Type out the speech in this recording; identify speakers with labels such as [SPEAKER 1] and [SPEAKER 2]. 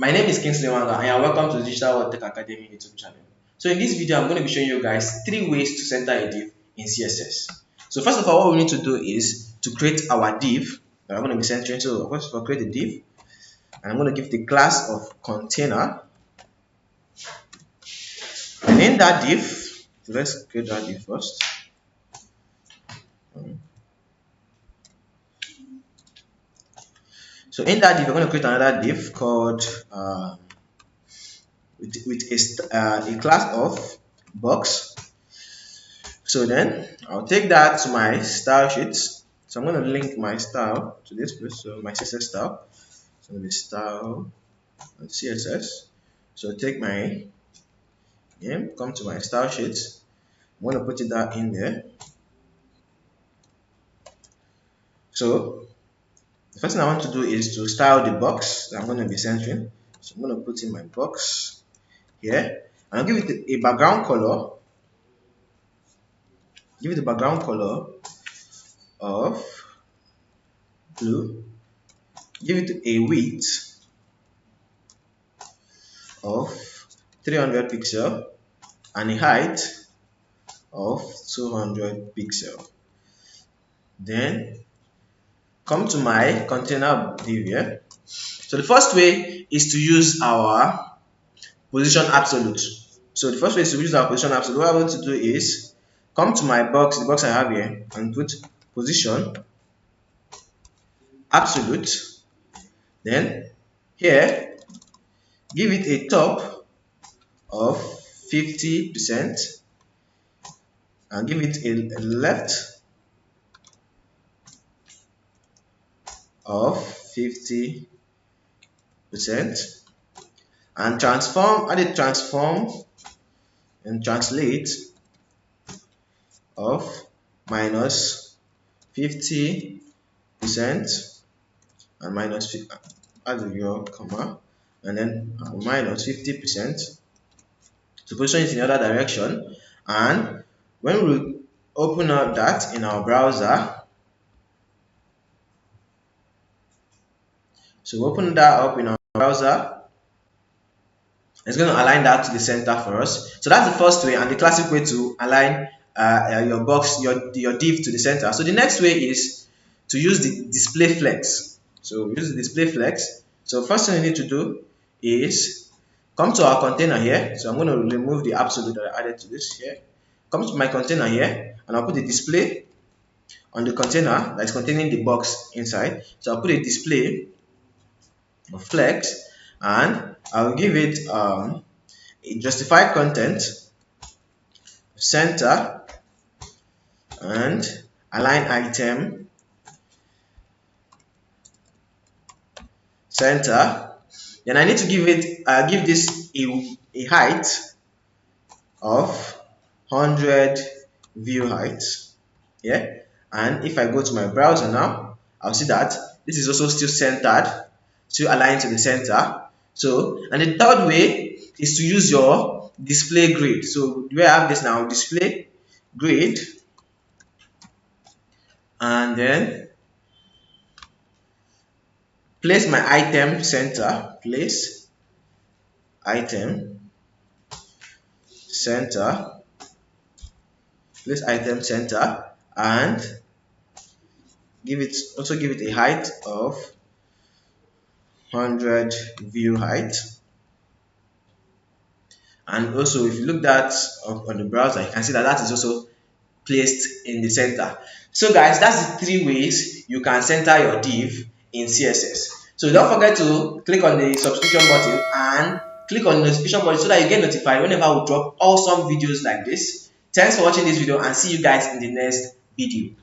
[SPEAKER 1] My name is Kingsley Wanga and you are welcome to the Digital World Tech Academy YouTube channel. So in this video, I'm going to be showing you guys 3 ways to center a div in CSS. So first of all, what we need to do is to create our div that I'm going to be centering. So first of all, create a div, and I'm going to give the class of container. And in that div, so let's create that div first. So in that div, we're going to create another div called with a class of box. So then I'll take that to my style sheet. So I'm going to link my style to this place. So my CSS style. So the style and CSS. So take my name, come to my style sheet. I'm going to put that in there. So the first thing I want to do is to style the box that I'm going to be centering. So I'm going to put in my box here, and I'll give it a background color. Give it a background color of blue. Give it a width of 300 pixel and a height of 200 pixel. Then come to my container div here. So the first way is to use our position absolute. So the first way is to use our position absolute. What I want to do is come to my box, the box I have here, and put position absolute. Then here, give it a top of 50% and give it a left of 50%, and transform, add a transform and translate of minus 50% and minus 50, add your comma, and then minus 50%. So position it in the other direction, and when we open up that in our browser, so we open that up in our browser, it's going to align that to the center for us. So that's the first way and the classic way to align your box, your div to the center. So the next way is to use the display flex. So use the display flex. So first thing you need to do is come to our container here. So I'm going to remove the absolute that I added to this here. Come to my container here, and I'll put the display on the container that is containing the box inside. So I'll put a display of flex, and I'll give it a justified content, center, and align item center. Then I need to give it give this a height of 100 view height. Yeah, and if I go to my browser now, I'll see that this is also still centered, still aligned to the center. So, and the third way is to use your display grid. So where I have this now, display grid, and then place my item center, place item center, place item center, and give it a height of 100 view height. And also, if you look that up on the browser, you can see that that is also placed in the center. So guys, that's the 3 ways you can center your div in CSS. So don't forget to click on the subscription button and click on the notification button so that you get notified whenever we drop awesome videos like this. Thanks for watching this video, and see you guys in the next video.